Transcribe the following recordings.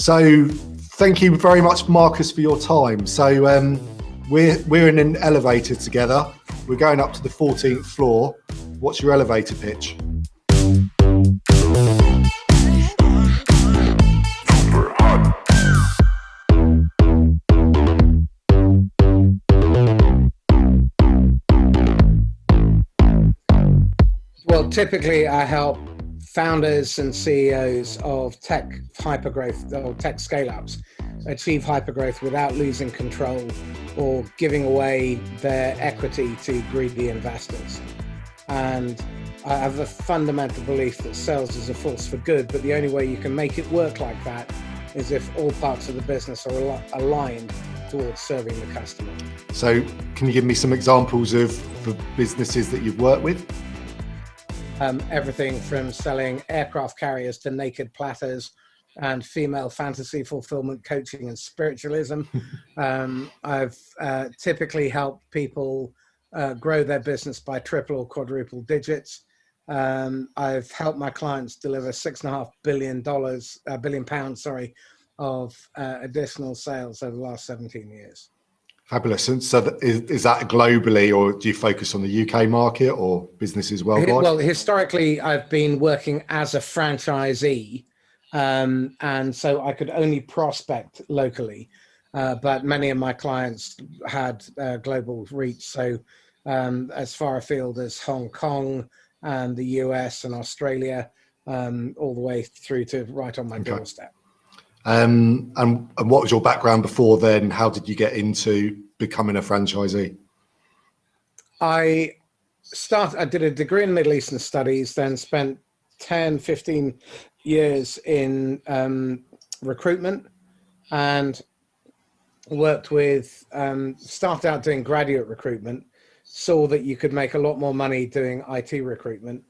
So thank you very much, Marcus, for your time. So we're in an elevator together. We're going up to the 14th floor. What's your elevator pitch? Well, typically I help founders and CEOs of tech hypergrowth or tech scale-ups achieve hypergrowth without losing control or giving away their equity to greedy investors. And I have a fundamental belief that sales is a force for good, but the only way you can make it work like that is if all parts of the business are aligned towards serving the customer. So can you give me some examples of the businesses that you've worked with? Everything from selling aircraft carriers to naked platters and female fantasy fulfillment coaching and spiritualism. I've typically helped people grow their business by triple or quadruple digits. I've helped my clients deliver £6.5 billion of additional sales over the last 17 years. Fabulous. And so is that globally, or do you focus on the UK market or businesses worldwide? Well, historically, I've been working as a franchisee, and so I could only prospect locally, but many of my clients had global reach. So as far afield as Hong Kong and the US and Australia, all the way through to right on my doorstep. And what was your background before then? How did you get into becoming a franchisee? I did a degree in Middle Eastern studies, then spent 10, 15 years in recruitment, and worked with, started out doing graduate recruitment, saw that you could make a lot more money doing IT recruitment,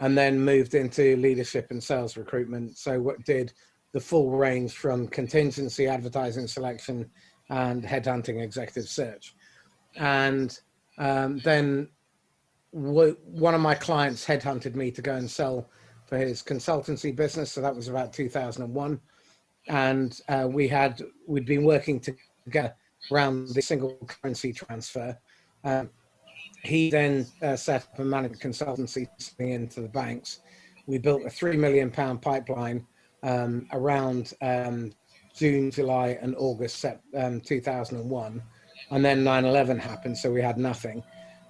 and then moved into leadership and sales recruitment. So what did the full range from contingency, advertising selection, and headhunting executive search. And then one of my clients headhunted me to go and sell for his consultancy business. So that was about 2001. And we'd been working together around the single currency transfer. He then set up a management consultancy into the banks. We built a £3 million pipeline around June, July, and August 2001, and then 9/11 happened, so we had nothing.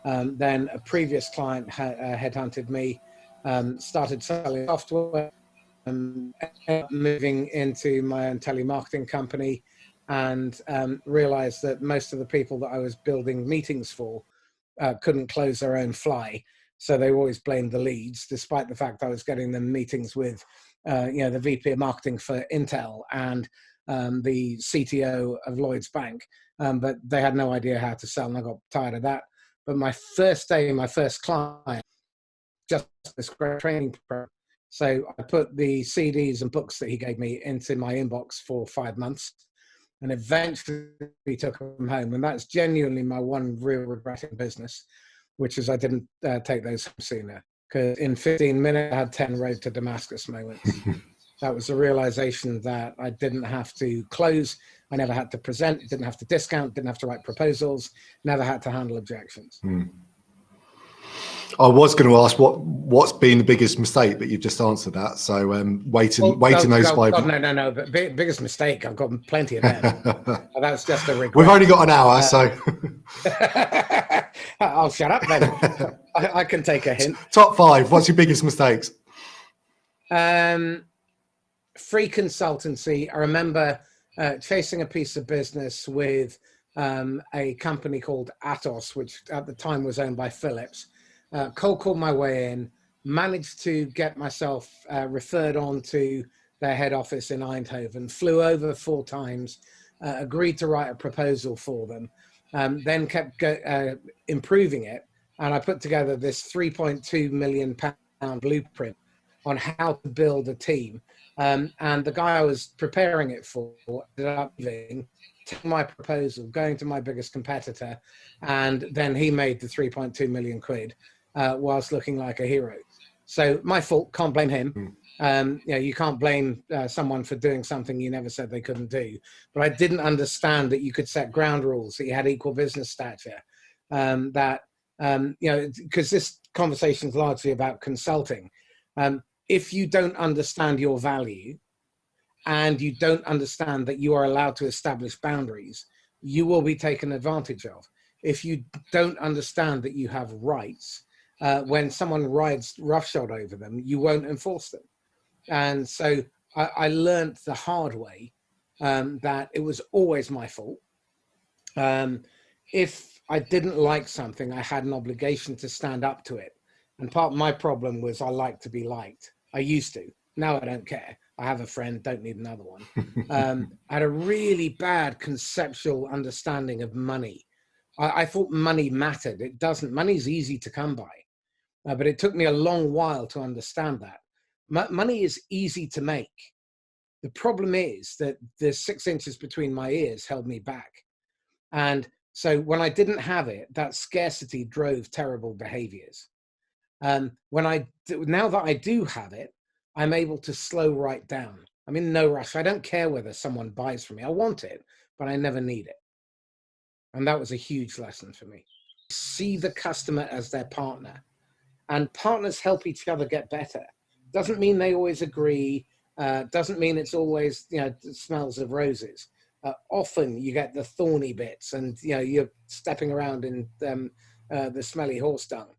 Then a previous client headhunted me, started selling software, moving into my own telemarketing company, and realized that most of the people that I was building meetings for couldn't close their own fly. So they always blamed the leads, despite the fact I was getting them meetings with the VP of marketing for Intel and the CTO of Lloyd's Bank. But they had no idea how to sell, and I got tired of that. But my first day, my first client, just this great training program. So I put the CDs and books that he gave me into my inbox for 5 months, and eventually took them home. And that's genuinely my one real regret in business, which is I didn't take those home sooner. Because in 15 minutes, I had 10 road to Damascus moments. That was the realization that I didn't have to close. I never had to present, didn't have to discount, didn't have to write proposals, never had to handle objections. I was going to ask what's been the biggest mistake, but you've just answered that. So waiting those 5 minutes. No. But biggest mistake, I've got plenty of them. That's just a regret. We've only got an hour, so. I'll shut up then. I can take a hint. Top 5. What's your biggest mistakes? Free consultancy. I remember chasing a piece of business with a company called Atos, which at the time was owned by Philips. Cold called my way in, managed to get myself referred on to their head office in Eindhoven, flew over 4 times, agreed to write a proposal for them, then kept improving it. And I put together this £3.2 million blueprint on how to build a team. And the guy I was preparing it for ended up leaving, taking my proposal, going to my biggest competitor, and then he made the 3.2 million quid whilst looking like a hero. So my fault, can't blame him. You can't blame someone for doing something you never said they couldn't do. But I didn't understand that you could set ground rules, that you had equal business stature, because this conversation is largely about consulting. If you don't understand your value and you don't understand that you are allowed to establish boundaries, you will be taken advantage of. If you don't understand that you have rights, when someone rides roughshod over them, you won't enforce them. And so I learned the hard way that it was always my fault. If I didn't like something, I had an obligation to stand up to it. And part of my problem was I like to be liked. I used to. Now I don't care. I have a friend, don't need another one. I had a really bad conceptual understanding of money. I thought money mattered. It doesn't. Money's easy to come by. But it took me a long while to understand that. Money is easy to make. The problem is that the 6 inches between my ears held me back. And so when I didn't have it, that scarcity drove terrible behaviors. Now that I do have it, I'm able to slow right down. I'm in no rush. I don't care whether someone buys from me. I want it, but I never need it. And that was a huge lesson for me. See the customer as their partner. And partners help each other get better. Doesn't mean they always agree. Doesn't mean it's always, smells of roses. Often you get the thorny bits, and you're stepping around in the smelly horse dung.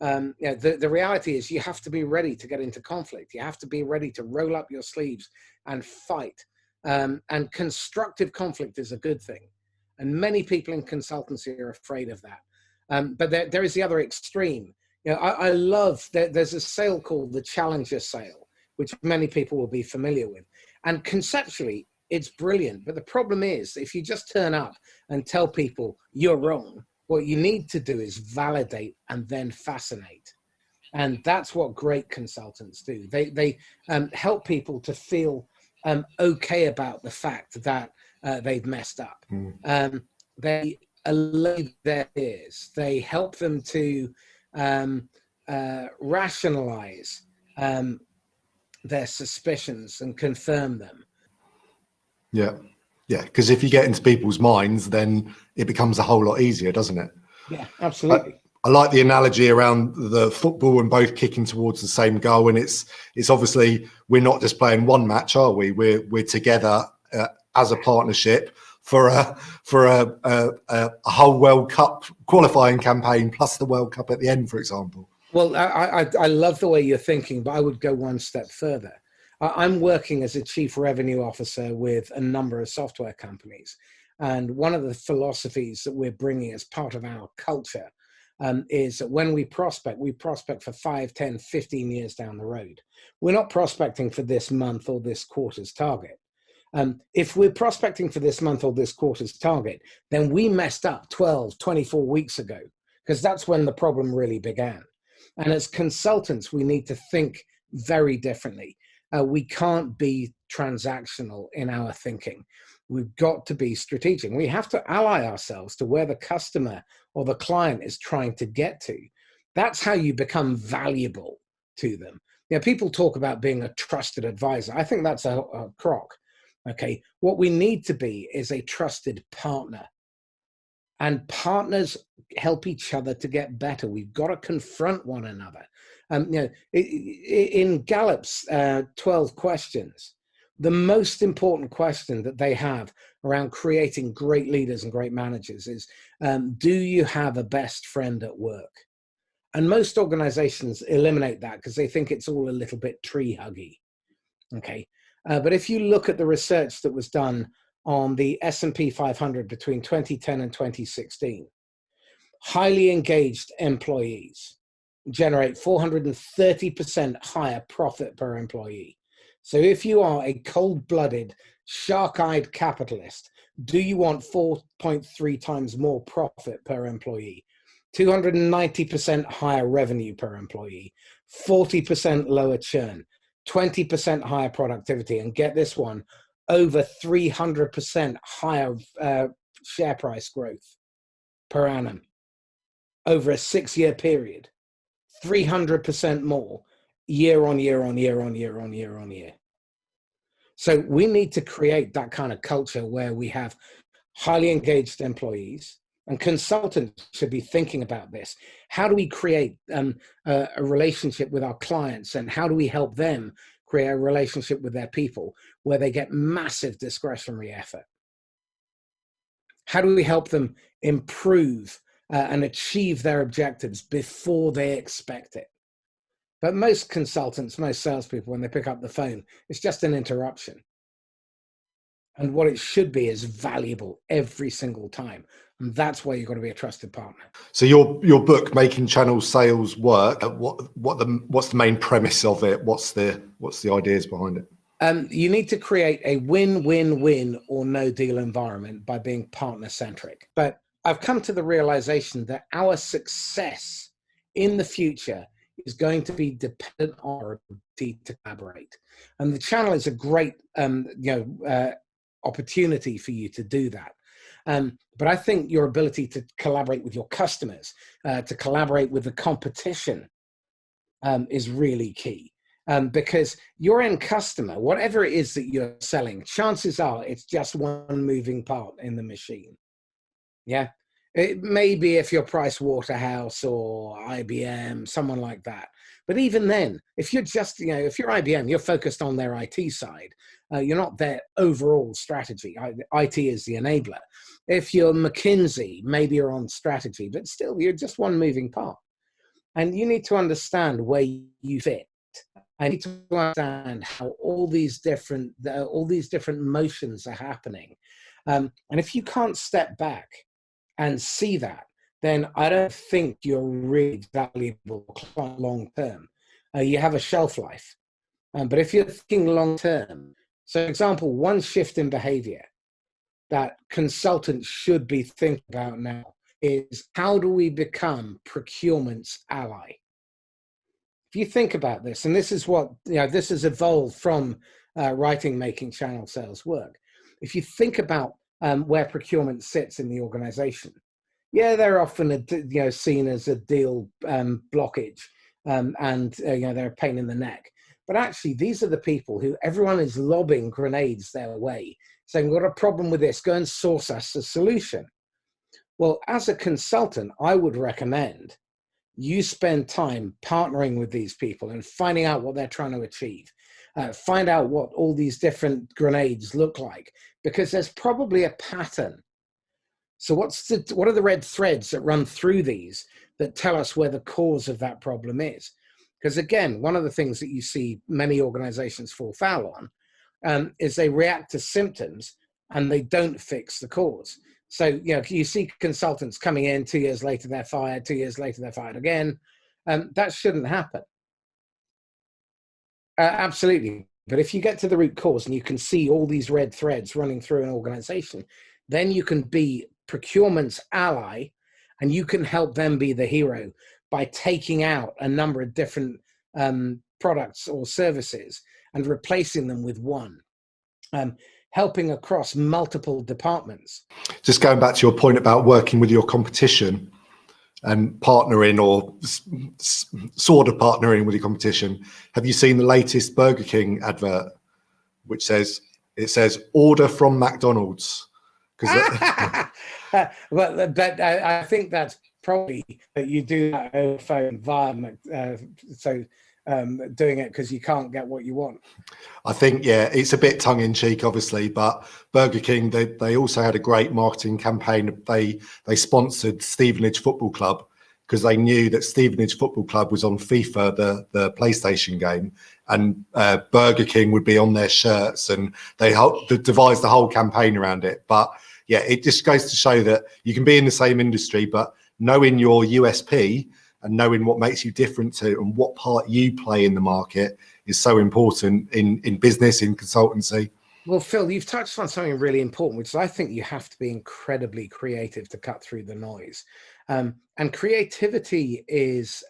The reality is you have to be ready to get into conflict. You have to be ready to roll up your sleeves and fight. And constructive conflict is a good thing. And many people in consultancy are afraid of that. But there is the other extreme. I love that there's a sale called the Challenger sale, which many people will be familiar with. And conceptually, it's brilliant. But the problem is, if you just turn up and tell people you're wrong, what you need to do is validate and then fascinate. And that's what great consultants do. They help people to feel okay about the fact that they've messed up. They allay their fears. They help them to rationalize their suspicions and confirm them. Yeah, because if you get into people's minds, then it becomes a whole lot easier, doesn't it? Yeah, absolutely. I like the analogy around the football and both kicking towards the same goal, and it's obviously we're not just playing one match, are we? We're together as a partnership for a whole World Cup qualifying campaign plus the World Cup at the end, for example. Well, I love the way you're thinking, but I would go one step further. I'm working as a chief revenue officer with a number of software companies. And one of the philosophies that we're bringing as part of our culture is that when we prospect for 5, 10, 15 years down the road. We're not prospecting for this month or this quarter's target. If we're prospecting for this month or this quarter's target, then we messed up 12, 24 weeks ago, because that's when the problem really began. And as consultants, we need to think very differently. We can't be transactional in our thinking. We've got to be strategic. We have to ally ourselves to where the customer or the client is trying to get to. That's how you become valuable to them. People talk about being a trusted advisor. I think that's a crock. Okay, what we need to be is a trusted partner. And partners help each other to get better. We've got to confront one another. In Gallup's 12 questions, the most important question that they have around creating great leaders and great managers is, do you have a best friend at work? And most organizations eliminate that because they think it's all a little bit tree huggy. Okay, but if you look at the research that was done on the S&P 500 between 2010 and 2016, highly engaged employees generate 430% higher profit per employee. So if you are a cold-blooded, shark-eyed capitalist, do you want 4.3 times more profit per employee, 290% higher revenue per employee, 40% lower churn, 20% higher productivity, and get this one, over 300% higher share price growth per annum over a 6-year period, 300% more. year on year on year on year on year on year. So we need to create that kind of culture where we have highly engaged employees, and consultants should be thinking about this. How do we create a relationship with our clients, and how do we help them create a relationship with their people where they get massive discretionary effort? How do we help them improve and achieve their objectives before they expect it? But most consultants, most salespeople, when they pick up the phone, it's just an interruption. And what it should be is valuable every single time. And that's why you've got to be a trusted partner. So your book, Making Channel Sales Work, what's the main premise of it? What's the ideas behind it? You need to create a win-win-win or no deal environment by being partner-centric. But I've come to the realization that our success in the future is going to be dependent on our ability to collaborate. And the channel is a great opportunity for you to do that. But I think your ability to collaborate with your customers, to collaborate with the competition is really key. Because your end customer, whatever it is that you're selling, chances are it's just one moving part in the machine. Yeah. It may be if you're Price Waterhouse or IBM, someone like that. But even then, if you're just, if you're IBM, you're focused on their IT side. You're not their overall strategy. IT is the enabler. If you're McKinsey, maybe you're on strategy, but still you're just one moving part. And you need to understand where you fit. I need to understand how all these different motions are happening. And if you can't step back and see that, then I don't think you're really valuable long term. You have a shelf life. But if you're thinking long term, so for example, one shift in behavior that consultants should be thinking about now is, how do we become procurement's ally? If you think about this, and this is what, this has evolved from writing Making Channel Sales Work. If you think about where procurement sits in the organization, they're often seen as a deal blockage, and they're a pain in the neck. But actually, these are the people who everyone is lobbing grenades their way, saying, we've got a problem with this, go and source us a solution. Well, as a consultant, I would recommend you spend time partnering with these people and finding out what they're trying to achieve. Find out what all these different grenades look like, because there's probably a pattern. So what are the red threads that run through these that tell us where the cause of that problem is? Because again, one of the things that you see many organizations fall foul on is they react to symptoms and they don't fix the cause. So, you see consultants coming in, 2 years later, they're fired, 2 years later, they're fired again. That shouldn't happen. Absolutely. But if you get to the root cause and you can see all these red threads running through an organization, then you can be procurement's ally, and you can help them be the hero by taking out a number of different products or services and replacing them with one. Helping across multiple departments. Just going back to your point about working with your competition and partnering, or sort of partnering with your competition, have you seen the latest Burger King advert, which says order from McDonald's? Well, but I think that's probably that you do that over phone via doing it because you can't get what you want. I think, it's a bit tongue in cheek, obviously, but Burger King, they also had a great marketing campaign. They sponsored Stevenage Football Club because they knew that Stevenage Football Club was on FIFA, the PlayStation game, and Burger King would be on their shirts, and they devised the whole campaign around it. But it just goes to show that you can be in the same industry, but knowing your USP and knowing what makes you different to and what part you play in the market is so important in business, in consultancy. Well, Phil, you've touched on something really important, which is I think you have to be incredibly creative to cut through the noise. And creativity is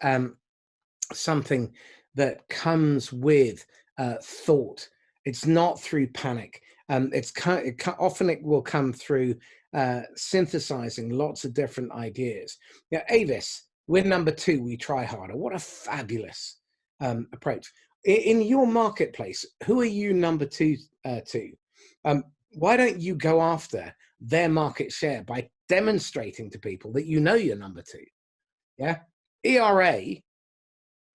something that comes with thought. It's not through panic. Often it will come through synthesizing lots of different ideas. Avis, we're number 2, we try harder. What a fabulous approach. In your marketplace, who are you number two to? Why don't you go after their market share by demonstrating to people that you know you're number two? Yeah, ERA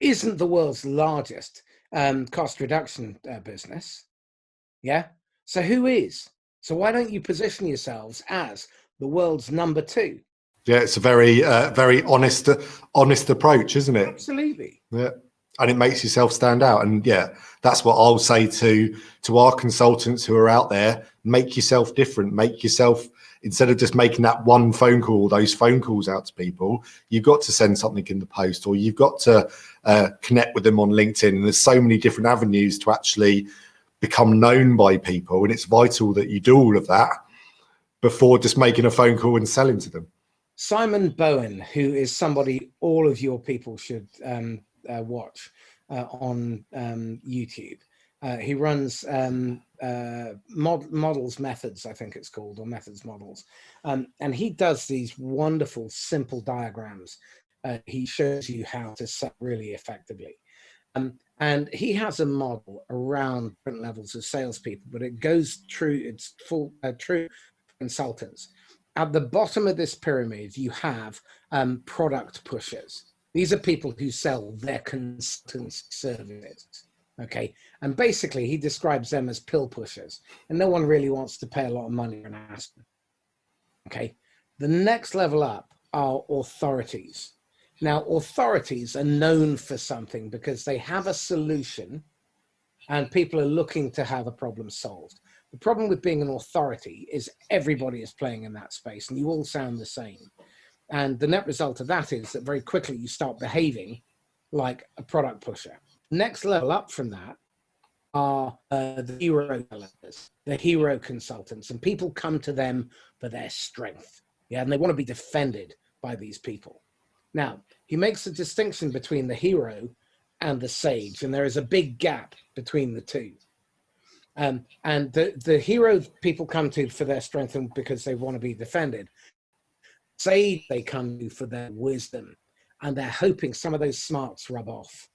isn't the world's largest cost reduction business. Yeah, so who is? So why don't you position yourselves as the world's number two? Yeah, it's a very honest approach, isn't it? Absolutely. Yeah, and it makes yourself stand out. And yeah, that's what I'll say to our consultants who are out there: make yourself different. Make yourself, instead of just making that one phone call, those phone calls out to people, you've got to send something in the post, or you've got to connect with them on LinkedIn. And there's so many different avenues to actually become known by people, and it's vital that you do all of that before just making a phone call and selling to them. Simon Bowen, who is somebody all of your people should watch on YouTube. He runs Models Methods, I think it's called, or Methods Models. And he does these wonderful, simple diagrams. He shows you how to sell really effectively. And he has a model around different levels of salespeople, but it goes through, it's full true consultants. At the bottom of this pyramid, you have product pushers. These are people who sell their consultancy services. Okay, and basically he describes them as pill pushers, and no one really wants to pay a lot of money for an aspirin. Okay, the next level up are authorities. Now, authorities are known for something because they have a solution and people are looking to have a problem solved. The problem with being an authority is everybody is playing in that space and you all sound the same. And the net result of that is that very quickly you start behaving like a product pusher. Next level up from that are the hero developers, the hero consultants, and people come to them for their strength. Yeah, and they want to be defended by these people. Now, he makes a distinction between the hero and the sage, and there is a big gap between the two. And the hero people come to for their strength and because they want to be defended. Sage they come to for their wisdom, and they're hoping some of those smarts rub off.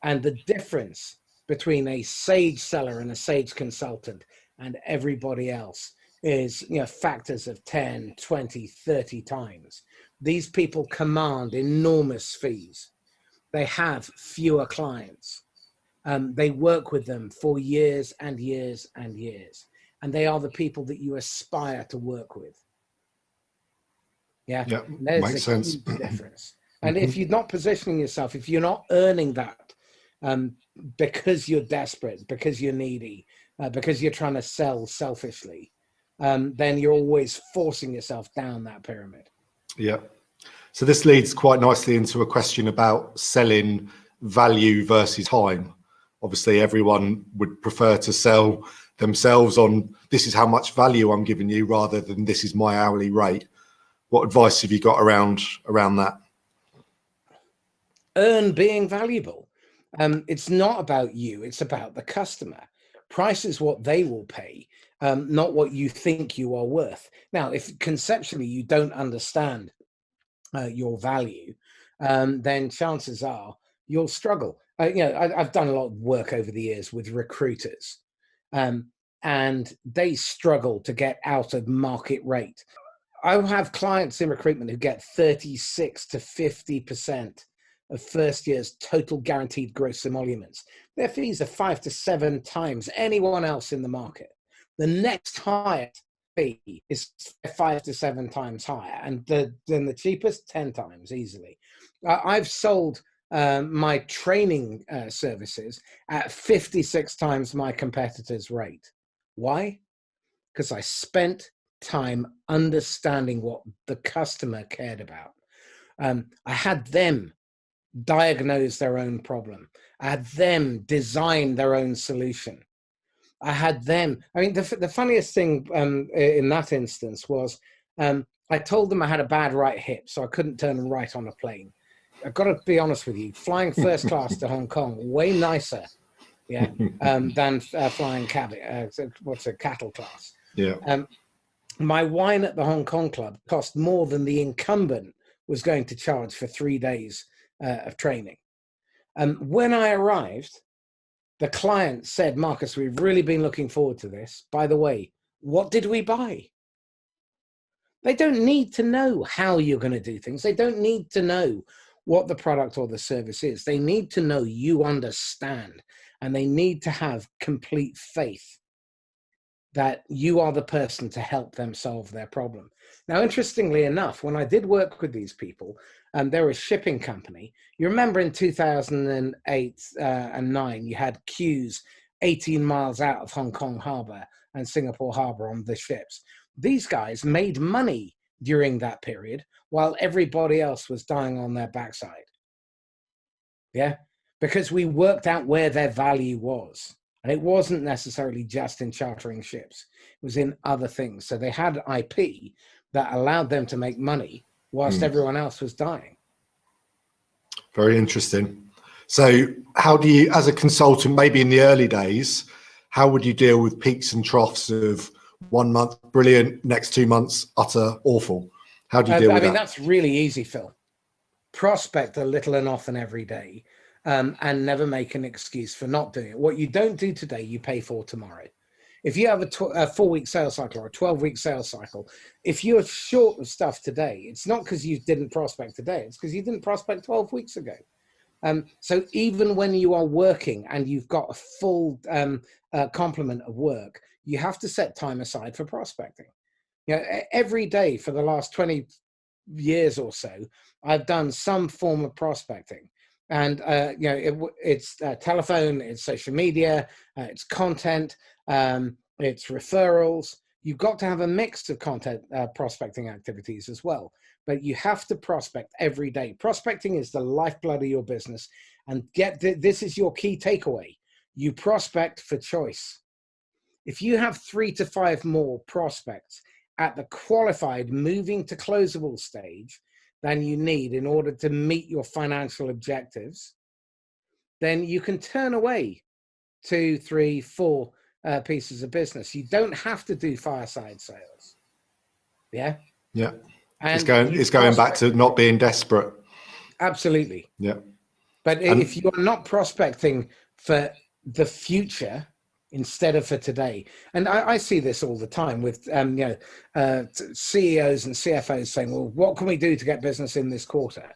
And the difference between a sage seller and a sage consultant and everybody else is, you know, factors of 10, 20, 30 times. These people command enormous fees. They have fewer clients. They work with them for years and years and years. And they are the people that you aspire to work with. Yeah, there's makes sense. Huge difference. And if you're not positioning yourself, if you're not earning that because you're desperate, because you're needy, because you're trying to sell selfishly, then you're always forcing yourself down that pyramid. Yeah. So this leads quite nicely into a question about selling value versus time. Obviously, everyone would prefer to sell themselves on this is how much value I'm giving you rather than this is my hourly rate. What advice have you got around that? Earn being valuable. It's not about you, it's about the customer. Price is what they will pay, not what you think you are worth. Now, if conceptually you don't understand your value, then chances are you'll struggle. I've done a lot of work over the years with recruiters, and they struggle to get out of market rate. I have clients in recruitment who get 36 to 50% of first year's total guaranteed gross emoluments. Their fees are 5 to 7 times anyone else in the market. The next highest fee is 5 to 7 times higher, and then the cheapest 10 times easily. I've sold my training services at 56 times my competitor's rate. Why? Because I spent time understanding what the customer cared about. I had them diagnose their own problem. I had them design their own solution. I had them, the funniest thing in that instance was I told them I had a bad right hip, so I couldn't turn right on a plane. I've got to be honest with you, flying first class to Hong Kong, way nicer than flying cattle class. Yeah. My wine at the Hong Kong club cost more than the incumbent was going to charge for 3 days of training. When I arrived, the client said, Marcus, we've really been looking forward to this. By the way, what did we buy? They don't need to know how you're going to do things. They don't need to know what the product or the service is. They need to know you understand, and they need to have complete faith that you are the person to help them solve their problem. Now, interestingly enough, when I did work with these people, they're a shipping company. You remember in 2008 and 9, you had queues 18 miles out of Hong Kong Harbor and Singapore Harbor on the ships. These guys made money during that period while everybody else was dying on their backside. Yeah, because we worked out where their value was. And it wasn't necessarily just in chartering ships. It was in other things. So they had IP that allowed them to make money whilst everyone else was dying. Very interesting. So how do you, as a consultant, maybe in the early days, how would you deal with peaks and troughs of 1 month, brilliant, next 2 months, utter awful? How do you deal with that? That's really easy, Phil. Prospect a little and often every day. And never make an excuse for not doing it. What you don't do today, you pay for tomorrow. If you have a 4-week sales cycle or a 12-week sales cycle, if you're short of stuff today, it's not because you didn't prospect today. It's because you didn't prospect 12 weeks ago. So even when you are working and you've got a full complement of work, you have to set time aside for prospecting. You know, every day for the last 20 years or so, I've done some form of prospecting. And, it's telephone, it's social media, it's content, it's referrals. You've got to have a mix of content prospecting activities as well. But you have to prospect every day. Prospecting is the lifeblood of your business. And this is your key takeaway. You prospect for choice. If you have 3 to 5 more prospects at the qualified moving to closable stage than you need in order to meet your financial objectives, then you can turn away 2, 3, 4 pieces of business. You don't have to do fireside sales. Yeah. Yeah. And it's going back to not being desperate. Absolutely. Yeah. But if you are not prospecting for the future instead of for today, and I see this all the time with CEOs and CFOs saying, well, what can we do to get business in this quarter?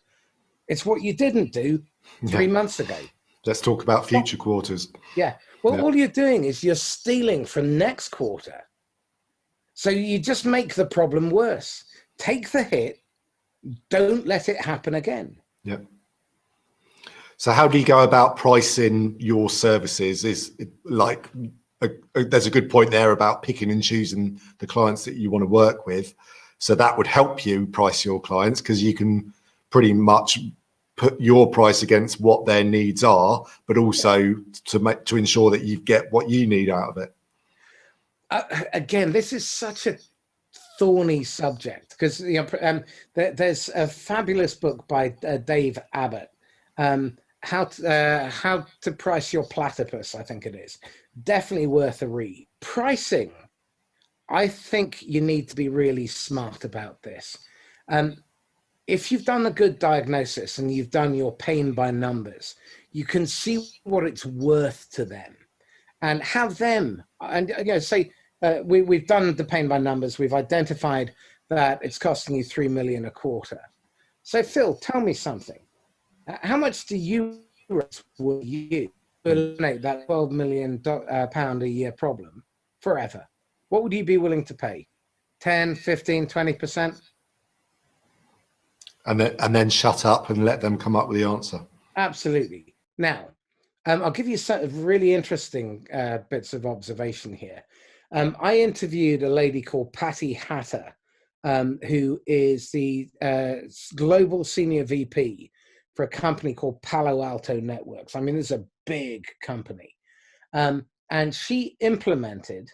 It's what you didn't do 3 months ago. Let's talk about future quarters. Yeah. Well, all you're doing is you're stealing from next quarter. So you just make the problem worse. Take the hit. Don't let it happen again. Yeah. So how do you go about pricing your services? Is it like there's a good point there about picking and choosing the clients that you want to work with. So that would help you price your clients because you can pretty much put your price against what their needs are, but also to ensure that you get what you need out of it. Again, this is such a thorny subject because there's a fabulous book by Dave Abbott, how to price your platypus, I think it is. Definitely worth a read. Pricing, I think you need to be really smart about this. If you've done a good diagnosis and you've done your pain by numbers, you can see what it's worth to them and have them, and say, we've done the pain by numbers. We've identified that it's costing you $3 million a quarter. So Phil, tell me something. How much do you will you eliminate that £12 million pound a year problem forever? What would you be willing to pay? 10, 15, 20%? And then shut up and let them come up with the answer. Absolutely. Now, I'll give you some really interesting bits of observation here. I interviewed a lady called Patty Hatter, who is the global senior VP for a company called Palo Alto Networks. I mean, this is a big company. And she implemented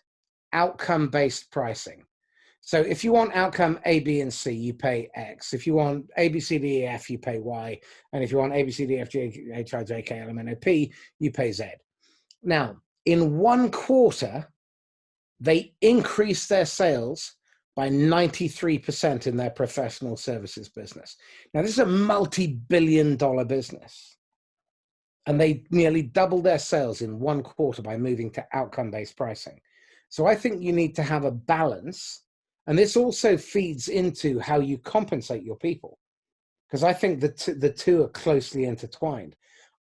outcome-based pricing. So if you want outcome A, B, and C, you pay X. If you want A, B, C, D, E, F, you pay Y. And if you want A, B, C, D, F, G, H, I, J, K, L, M, N, O, P, you pay Z. Now, in 1 quarter, they increased their sales by 93% in their professional services business. Now, this is a multi-billion-dollar business. And they nearly doubled their sales in 1 quarter by moving to outcome-based pricing. So I think you need to have a balance. And this also feeds into how you compensate your people, because I think the two are closely intertwined.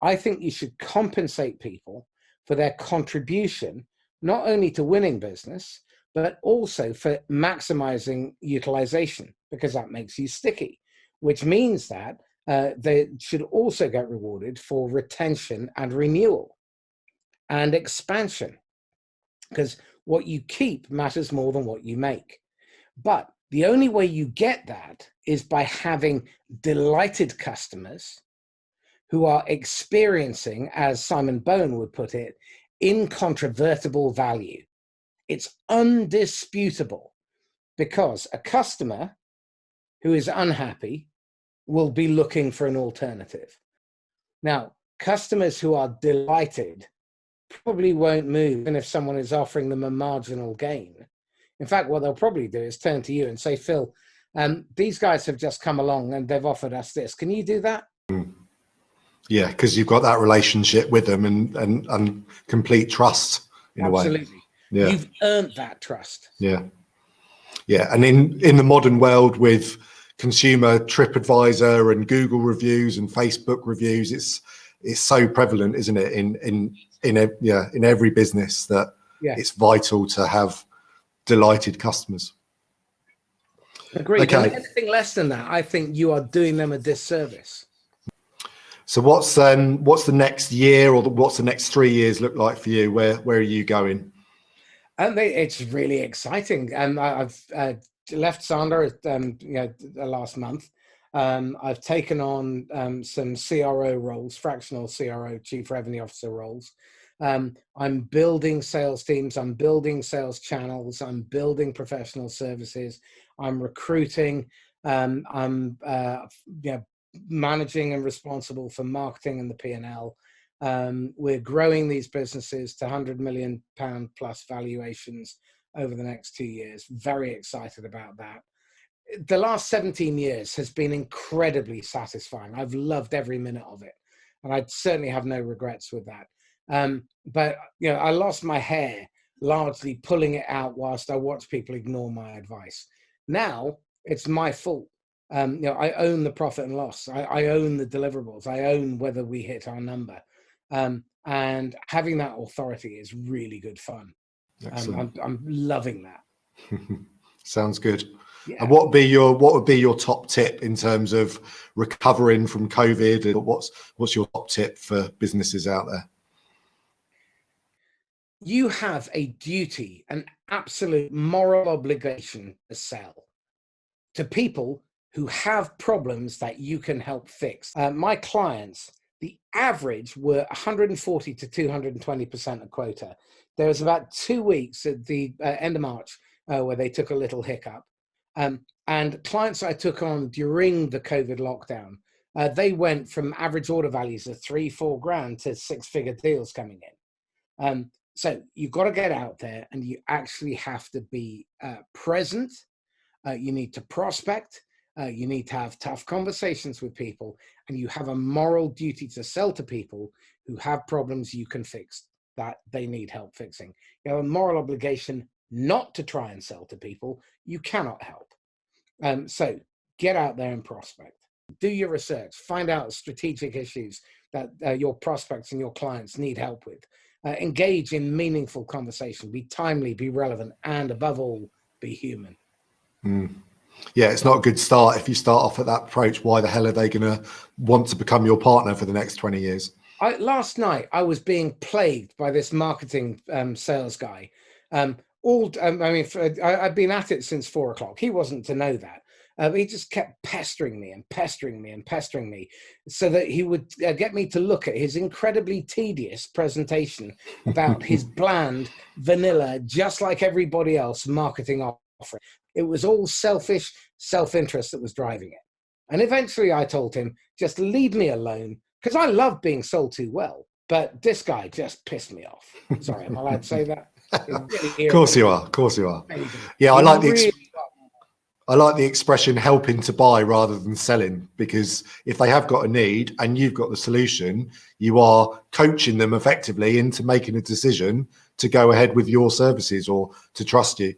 I think you should compensate people for their contribution, not only to winning business, but also for maximizing utilization, because that makes you sticky, which means that they should also get rewarded for retention and renewal and expansion, because what you keep matters more than what you make. But the only way you get that is by having delighted customers who are experiencing, as Simon Bone would put it, incontrovertible value. It's undisputable, because a customer who is unhappy will be looking for an alternative. Now, customers who are delighted probably won't move, even if someone is offering them a marginal gain. In fact, what they'll probably do is turn to you and say, Phil, these guys have just come along and they've offered us this. Can you do that? Yeah, because you've got that relationship with them and complete trust in a way. Absolutely. Yeah. You've earned that trust. Yeah. Yeah. And in the modern world with consumer TripAdvisor and Google reviews and Facebook reviews, it's so prevalent, isn't it? In every business that it's vital to have delighted customers. Agreed. Okay. And anything less than that, I think you are doing them a disservice. So what's the next year, or what's the next 3 years look like for you? Where are you going? It's really exciting. I've left Sander last month. I've taken on some CRO roles, fractional CRO, Chief Revenue Officer roles. I'm building sales teams. I'm building sales channels. I'm building professional services. I'm recruiting. I'm managing and responsible for marketing and the P&L. We're growing these businesses to £100 million plus valuations over the next 2 years. Very excited about that. The last 17 years has been incredibly satisfying. I've loved every minute of it, and I certainly have no regrets with that. But I lost my hair largely pulling it out whilst I watched people ignore my advice. Now it's my fault. I own the profit and loss. I own the deliverables. I own whether we hit our number. And having that authority is really good fun. I'm loving that. Sounds good. Yeah. And what would be your top tip in terms of recovering from COVID? And what's your top tip for businesses out there? You have a duty, an absolute moral obligation to sell to people who have problems that you can help fix. My clients, the average were 140 to 220% of quota. There was about 2 weeks at the end of March where they took a little hiccup. And clients I took on during the COVID lockdown, they went from average order values of $3-4 grand to 6-figure deals coming in. So you've got to get out there, and you actually have to be present. You need to prospect. You need to have tough conversations with people, and you have a moral duty to sell to people who have problems you can fix, that they need help fixing. You have a moral obligation not to try and sell to people you cannot help. So get out there and prospect. Do your research. Find out strategic issues that your prospects and your clients need help with. Engage in meaningful conversation. Be timely, be relevant, and above all, be human. Yeah, it's not a good start if you start off at that approach. Why the hell are they going to want to become your partner for the next 20 years? Last night, I was being plagued by this marketing sales guy. I've been at it since 4 o'clock. He wasn't to know that. He just kept pestering me so that he would get me to look at his incredibly tedious presentation about his bland, vanilla, just like everybody else, marketing offering. It was all selfish self-interest that was driving it. And eventually I told him, just leave me alone, because I love being sold to well. But this guy just pissed me off. Sorry, am I allowed to say that? Of course you are. Yeah, I like the I like the expression helping to buy rather than selling, because if they have got a need and you've got the solution, you are coaching them effectively into making a decision to go ahead with your services or to trust you.